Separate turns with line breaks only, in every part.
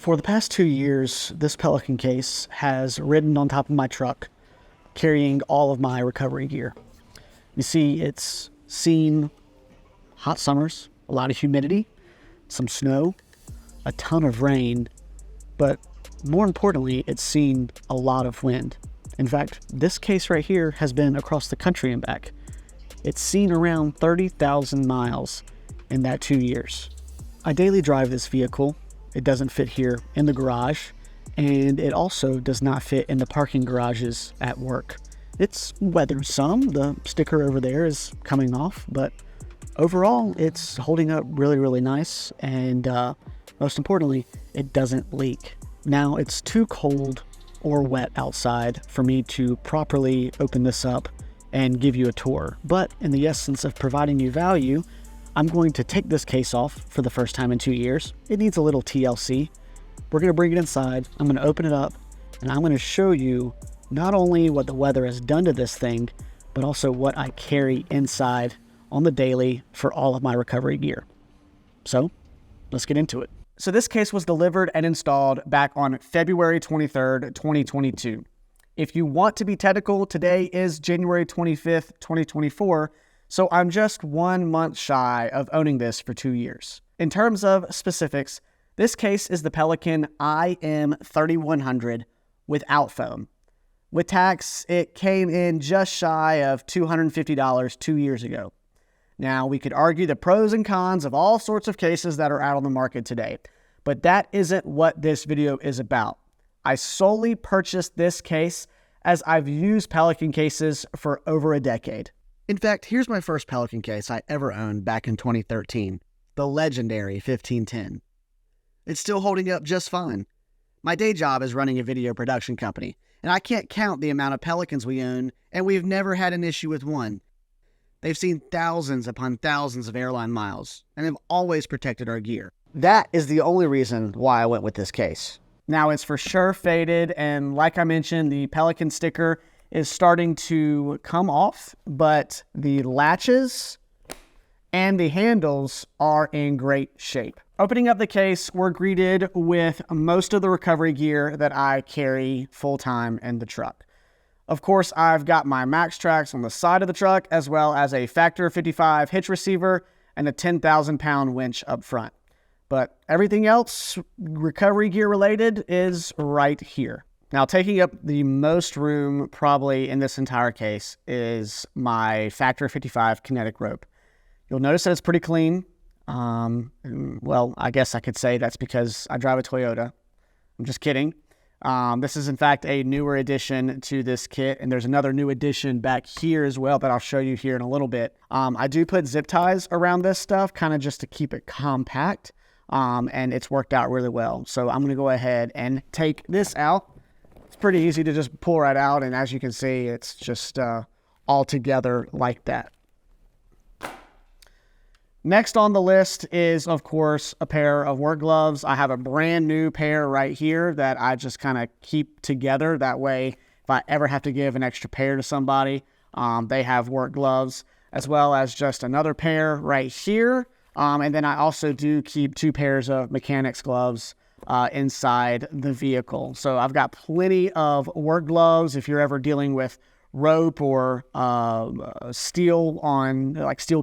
For the past 2 years, this Pelican case has ridden on top of my truck, carrying all of my recovery gear. You see, it's seen hot summers, a lot of humidity, some snow, a ton of rain, but more importantly, it's seen a lot of wind. In fact, this case right here has been across the country and back. It's seen around 30,000 miles in that 2 years. I daily drive this vehicle. It doesn't fit here in the garage, and it also does not fit in the parking garages at work. It's weathered some. The sticker over there is coming off, but overall, it's holding up really, really nice, and most importantly, it doesn't leak. Now, it's too cold or wet outside for me to properly open this up and give you a tour, but in the essence of providing you value, I'm going to take this case off for the first time in 2 years. It needs a little TLC. We're going to bring it inside. I'm going to open it up, and I'm going to show you not only what the weather has done to this thing, but also what I carry inside on the daily for all of my recovery gear. So let's get into it. So this case was delivered and installed back on February 23rd, 2022. If you want to be technical, today is January 25th, 2024. So I'm just 1 month shy of owning this for 2 years. In terms of specifics, this case is the Pelican IM3100 without foam. With tax, it came in just shy of $250 2 years ago. Now, we could argue the pros and cons of all sorts of cases that are out on the market today, but that isn't what this video is about. I solely purchased this case as I've used Pelican cases for over a decade. In fact, here's my first Pelican case I ever owned back in 2013, the legendary 1510. It's still holding up just fine. My day job is running a video production company, and I can't count the amount of Pelicans we own, and we've never had an issue with one. They've seen thousands upon thousands of airline miles, and have always protected our gear. That is the only reason why I went with this case. Now, it's for sure faded, and like I mentioned, the Pelican sticker is starting to come off, but the latches and the handles are in great shape. Opening up the case, we're greeted with most of the recovery gear that I carry full-time in the truck. Of course, I've got my Max Tracks on the side of the truck, as well as a Factor 55 hitch receiver and a 10,000-pound winch up front. But everything else, recovery gear related, is right here. Now, taking up the most room probably in this entire case is my Factor 55 kinetic rope. You'll notice that it's pretty clean. Well, I guess I could say that's because I drive a Toyota. I'm just kidding. This is, in fact, a newer addition to this kit, and there's another new addition back here as well that I'll show you here in a little bit. I do put zip ties around this stuff, kind of just to keep it compact, and it's worked out really well. So I'm going to go ahead and take this out. It's pretty easy to just pull right out, and as you can see, it's just all together like that. Next on the list is, of course, a pair of work gloves. I have a brand new pair right here that I just kind of keep together. That way, if I ever have to give an extra pair to somebody, they have work gloves, as well as just another pair right here. And then I also do keep 2 pairs of mechanics gloves inside the vehicle. So I've got plenty of work gloves if you're ever dealing with rope or steel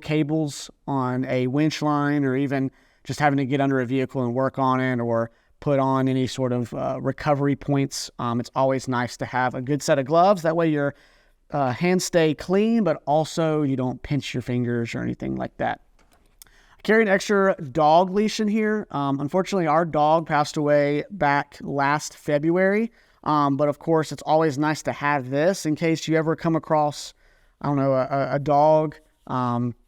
cables on a winch line, or even just having to get under a vehicle and work on it, or put on any sort of recovery points. It's always nice to have a good set of gloves. That way your hands stay clean, but also you don't pinch your fingers or anything like that. I carry an extra dog leash in here. Unfortunately, our dog passed away back last February. But of course, it's always nice to have this in case you ever come across, a dog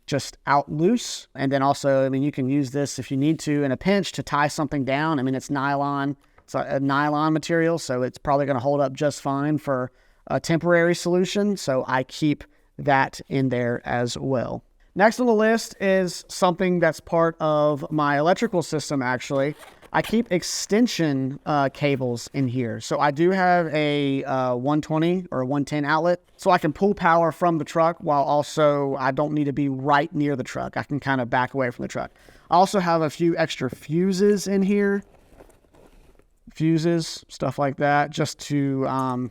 just out loose. And then also, you can use this if you need to in a pinch to tie something down. It's nylon. It's a nylon material, so it's probably going to hold up just fine for a temporary solution. So I keep that in there as well. Next on the list is something that's part of my electrical system, actually. I keep extension cables in here. So I do have a 120 or a 110 outlet, so I can pull power from the truck while also I don't need to be right near the truck. I can kind of back away from the truck. I also have a few extra fuses in here. fuses, stuff like that, just to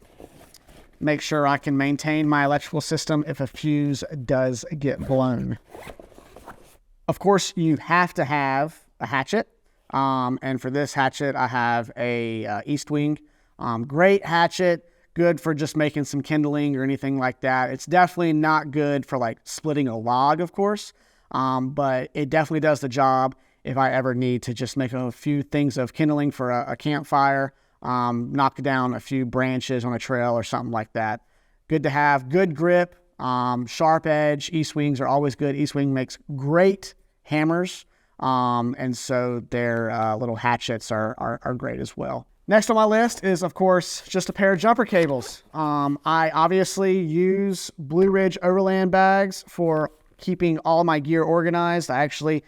make sure I can maintain my electrical system if a fuse does get blown. Of course, you have to have a hatchet. And for this hatchet, I have a East Wing. Great hatchet, good for just making some kindling or anything like that. It's definitely not good for like splitting a log, of course, but it definitely does the job if I ever need to just make a few things of kindling for a campfire, knock down a few branches on a trail or something like that. Good to have, good grip, sharp edge. East Wings are always good. East Wing makes great hammers. And so their little hatchets are great as well. Next on my list is, of course, just a pair of jumper cables. I obviously use Blue Ridge Overland bags for keeping all my gear organized. I actually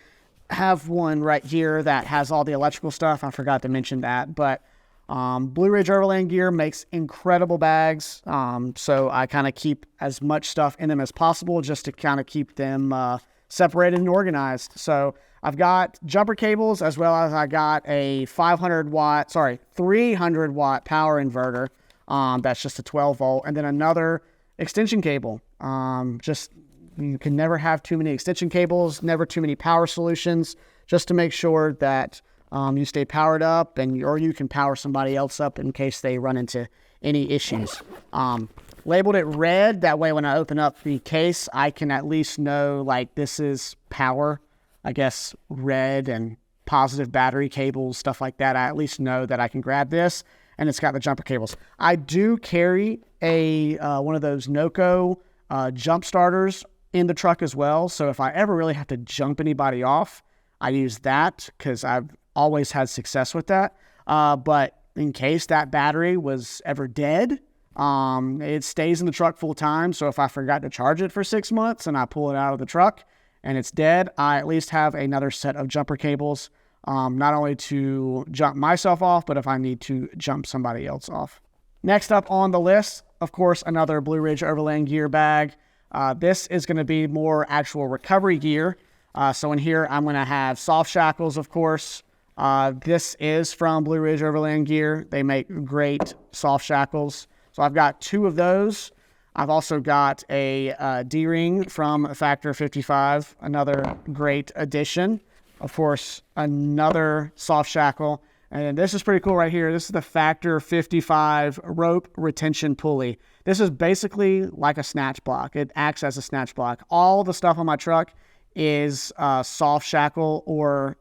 have one right here that has all the electrical stuff. I forgot to mention that, but Blue Ridge Overland gear makes incredible bags. So I kind of keep as much stuff in them as possible just to kind of keep them separated and organized. So I've got jumper cables, as well as I got a 300 watt power inverter. That's just a 12 volt, and then another extension cable. You can never have too many extension cables, never too many power solutions, just to make sure that you stay powered up, or you can power somebody else up in case they run into any issues. Labeled it red, that way when I open up the case, I can at least know like this is power. I guess red and positive battery cables, stuff like that. I at least know that I can grab this, and it's got the jumper cables. I do carry a one of those Noco jump starters in the truck as well. So if I ever really have to jump anybody off, I use that because I've always had success with that. But in case that battery was ever dead, it stays in the truck full time. So if I forgot to charge it for 6 months and I pull it out of the truck and it's dead, I at least have another set of jumper cables, not only to jump myself off, but if I need to jump somebody else off. Next up on the list, of course, another Blue Ridge Overland gear bag. This is going to be more actual recovery gear. So in here, I'm going to have soft shackles, of course. This is from Blue Ridge Overland Gear. They make great soft shackles. So I've got 2 of those. I've also got a D-ring from Factor 55, another great addition. Of course, another soft shackle. And this is pretty cool right here. This is the Factor 55 rope retention pulley. This is basically like a snatch block. It acts as a snatch block. All the stuff on my truck is soft shackle, or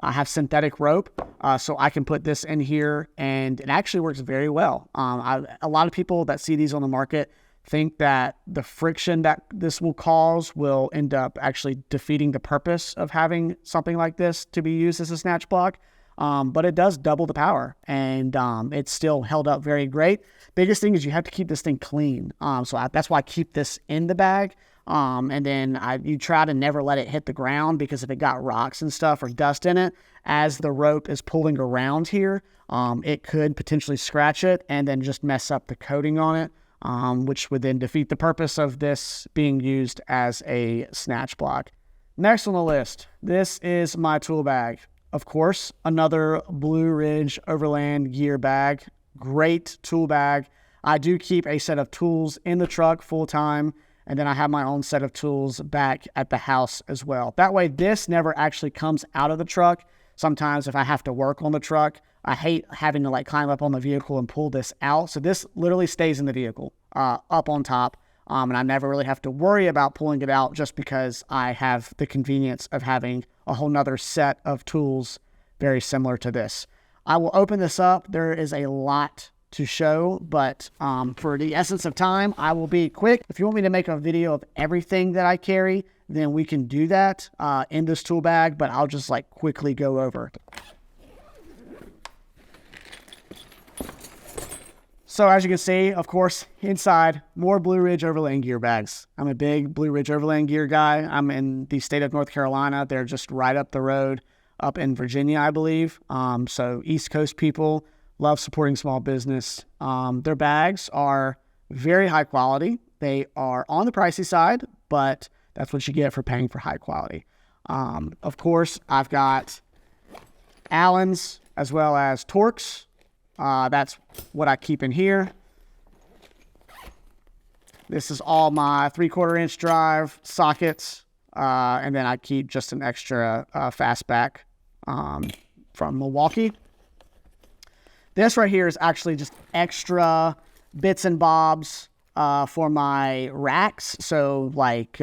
I have synthetic rope, so I can put this in here, and it actually works very well. A lot of people that see these on the market think that the friction that this will cause will end up actually defeating the purpose of having something like this to be used as a snatch block. But it does double the power, and it's still held up very great. Biggest thing is you have to keep this thing clean. That's why I keep this in the bag. And then you try to never let it hit the ground, because if it got rocks and stuff or dust in it, as the rope is pulling around here, it could potentially scratch it and then just mess up the coating on it, which would then defeat the purpose of this being used as a snatch block. Next on the list, this is my tool bag. Of course, another Blue Ridge Overland Gear bag. Great tool bag. I do keep a set of tools in the truck full time, and then I have my own set of tools back at the house as well. That way, this never actually comes out of the truck. Sometimes if I have to work on the truck, I hate having to like climb up on the vehicle and pull this out. So this literally stays in the vehicle, up on top. And I never really have to worry about pulling it out, just because I have the convenience of having a whole nother set of tools very similar to this. I will open this up. There is a lot to show, but for the essence of time, I will be quick. If you want me to make a video of everything that I carry, then we can do that in this tool bag, but I'll just like quickly go over. So as you can see, of course, inside, more Blue Ridge Overland Gear bags. I'm a big Blue Ridge Overland Gear guy. I'm in the state of North Carolina. They're just right up the road, up in Virginia, I believe. So East Coast people love supporting small business. Their bags are very high quality. They are on the pricey side, but that's what you get for paying for high quality. Of course, I've got Allen's as well as Torx. That's what I keep in here. This is all my 3/4 inch drive sockets. And then I keep just an extra fastback from Milwaukee. This right here is actually just extra bits and bobs for my racks. So like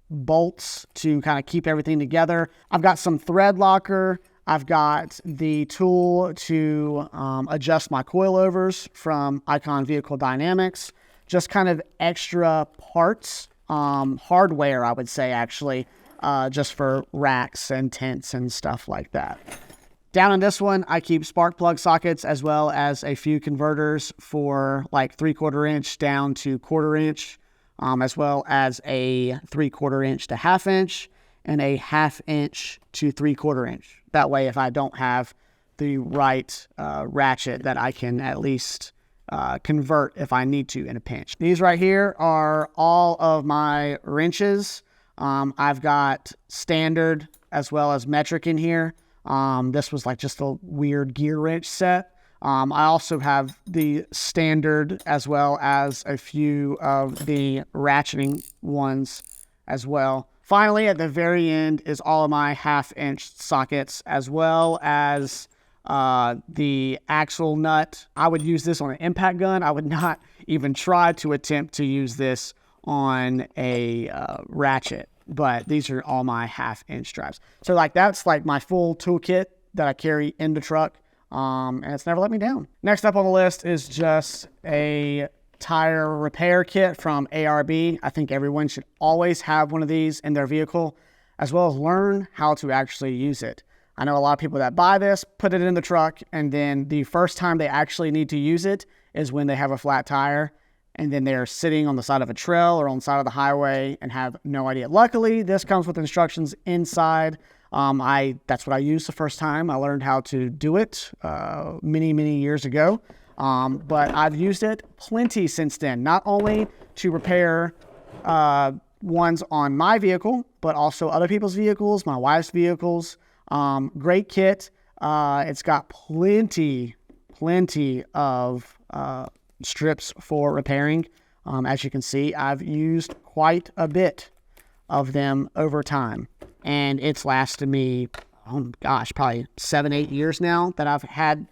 bolts to kind of keep everything together. I've got some thread locker. I've got the tool to adjust my coilovers from Icon Vehicle Dynamics. Just kind of extra parts, hardware, I would say, actually, just for racks and tents and stuff like that. Down in this one, I keep spark plug sockets as well as a few converters for like 3/4 inch down to 1/4 inch, as well as a 3/4 inch to 1/2 inch and a 1/2 inch to 3/4 inch. That way, if I don't have the right ratchet, that I can at least convert if I need to in a pinch. These right here are all of my wrenches. I've got standard as well as metric in here. This was like just a weird gear wrench set. I also have the standard as well as a few of the ratcheting ones as well. Finally, at the very end is all of my 1/2 inch sockets as well as the axle nut. I would use this on an impact gun. I would not even try to attempt to use this on a ratchet, but these are all my 1/2 inch drives. So like that's like my full toolkit that I carry in the truck, and it's never let me down. Next up on the list is just a tire repair kit from ARB. I think everyone should always have one of these in their vehicle, as well as learn how to actually use it. I know a lot of people that buy this, put it in the truck, and then the first time they actually need to use it is when they have a flat tire, and then they're sitting on the side of a trail or on the side of the highway and have no idea. Luckily, this comes with instructions inside. That's what I used the first time. I learned how to do it many years ago. But I've used it plenty since then, not only to repair ones on my vehicle, but also other people's vehicles, my wife's vehicles. Great kit. It's got plenty of strips for repairing. As you can see, I've used quite a bit of them over time, and it's lasted me, oh gosh, probably 7-8 years now that I've had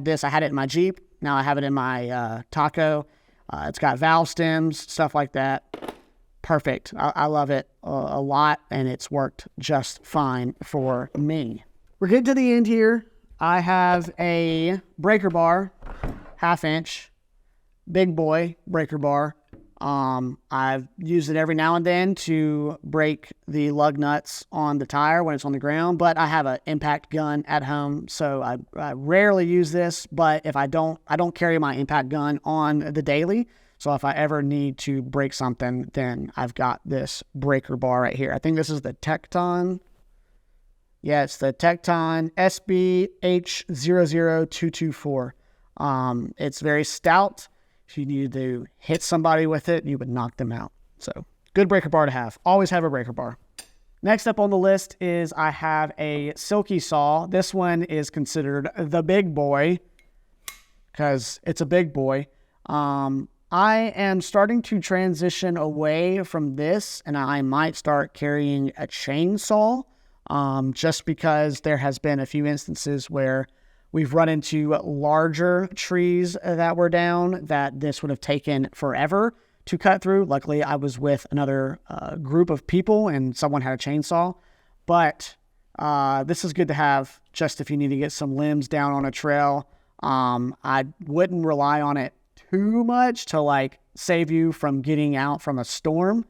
this. I had it in my Jeep. Now I have it in my Taco. It's got valve stems, stuff like that. Perfect. I love it a lot, and it's worked just fine for me. We're getting to the end here. I have a breaker bar, 1/2 inch, big boy breaker bar. I've used it every now and then to break the lug nuts on the tire when it's on the ground, but I have an impact gun at home, so I rarely use this. But if I don't carry my impact gun on the daily. So if I ever need to break something, then I've got this breaker bar right here. I think this is the Tecton. Yeah, it's the Tecton SBH00224. It's very stout. If you needed to hit somebody with it, you would knock them out. So good breaker bar to have. Always have a breaker bar. Next up on the list is I have a Silky saw. This one is considered the big boy because it's a big boy. I am starting to transition away from this, and I might start carrying a chainsaw, just because there has been a few instances where we've run into larger trees that were down that this would have taken forever to cut through. Luckily, I was with another group of people, and someone had a chainsaw. But this is good to have just if you need to get some limbs down on a trail. I wouldn't rely on it too much to like save you from getting out from a storm,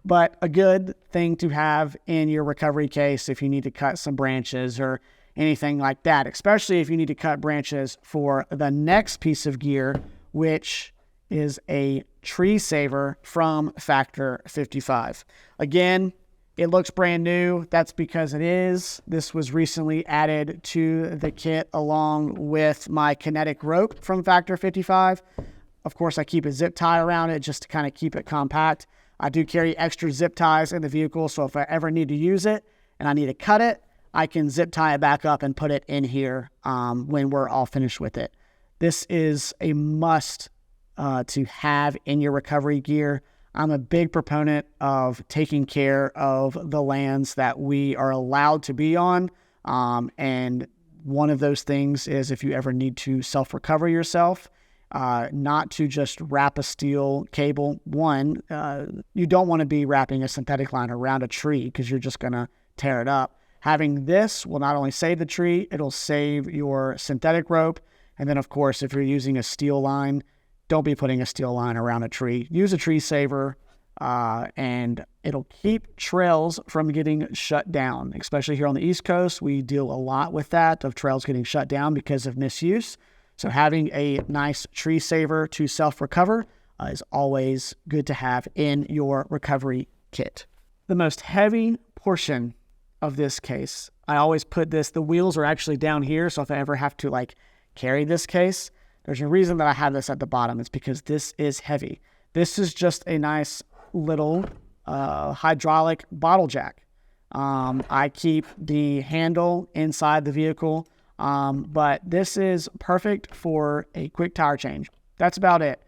but a good thing to have in your recovery case if you need to cut some branches or anything like that, especially if you need to cut branches for the next piece of gear, which is a tree saver from Factor 55. Again, it looks brand new. That's because it is. This was recently added to the kit along with my kinetic rope from Factor 55. Of course, I keep a zip tie around it just to kind of keep it compact. I do carry extra zip ties in the vehicle, so if I ever need to use it and I need to cut it, I can zip tie it back up and put it in here when we're all finished with it. This is a must to have in your recovery gear. I'm a big proponent of taking care of the lands that we are allowed to be on. And one of those things is if you ever need to self-recover yourself, not to just wrap a steel cable. One, you don't want to be wrapping a synthetic line around a tree because you're just going to tear it up. Having this will not only save the tree, it'll save your synthetic rope. And then, of course, if you're using a steel line, don't be putting a steel line around a tree. Use a tree saver, and it'll keep trails from getting shut down. Especially here on the East Coast, we deal a lot with that, of trails getting shut down because of misuse. So having a nice tree saver to self-recover is always good to have in your recovery kit. The most heavy portion of this case, I always put this, the wheels are actually down here, so if I ever have to like carry this case, there's a reason that I have this at the bottom. It's because this is heavy. This is just a nice little hydraulic bottle jack. I keep the handle inside the vehicle, but this is perfect for a quick tire change. That's about it.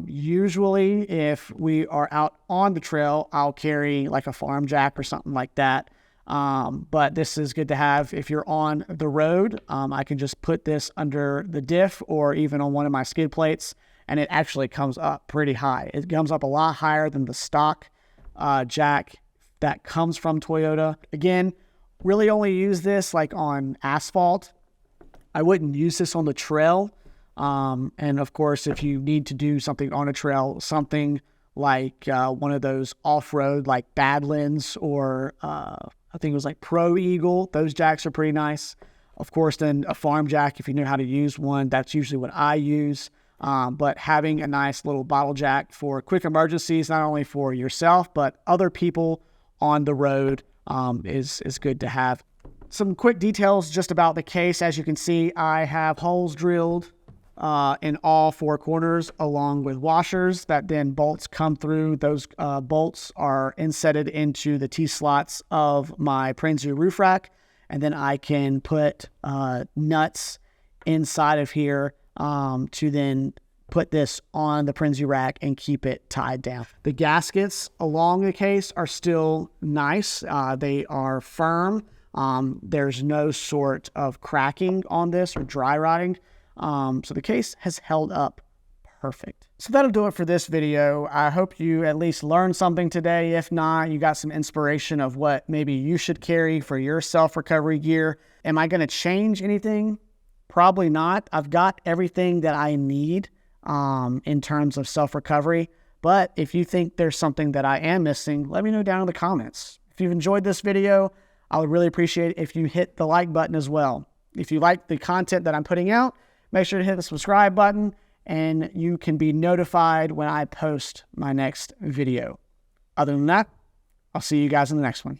Usually if we are out on the trail, I'll carry like a farm jack or something like that. But this is good to have if you're on the road. I can just put this under the diff or even on one of my skid plates, and it actually comes up pretty high. It comes up a lot higher than the stock jack that comes from Toyota. Again, really only use this like on asphalt. I wouldn't use this on the trail. And of course, if you need to do something on a trail, something like one of those off-road like Badlands or I think it was like Pro Eagle. Those jacks are pretty nice. Of course, then a farm jack, if you know how to use one, that's usually what I use. But having a nice little bottle jack for quick emergencies, not only for yourself, but other people on the road is good to have. Some quick details just about the case. As you can see, I have holes drilled in all four corners along with washers that then bolts come through. Those bolts are insetted into the T-slots of my Prinzu roof rack, and then I can put nuts inside of here to then put this on the Prinzu rack and keep it tied down. The gaskets along the case are still nice. They are firm. There's no sort of cracking on this or dry rotting. So the case has held up perfect. So that'll do it for this video. I hope you at least learned something today. If not, you got some inspiration of what maybe you should carry for your self-recovery gear. Am I going to change anything? Probably not. I've got everything that I need in terms of self-recovery. But if you think there's something that I am missing, let me know down in the comments. If you've enjoyed this video, I would really appreciate it if you hit the like button as well. If you like the content that I'm putting out, make sure to hit the subscribe button, and you can be notified when I post my next video. Other than that, I'll see you guys in the next one.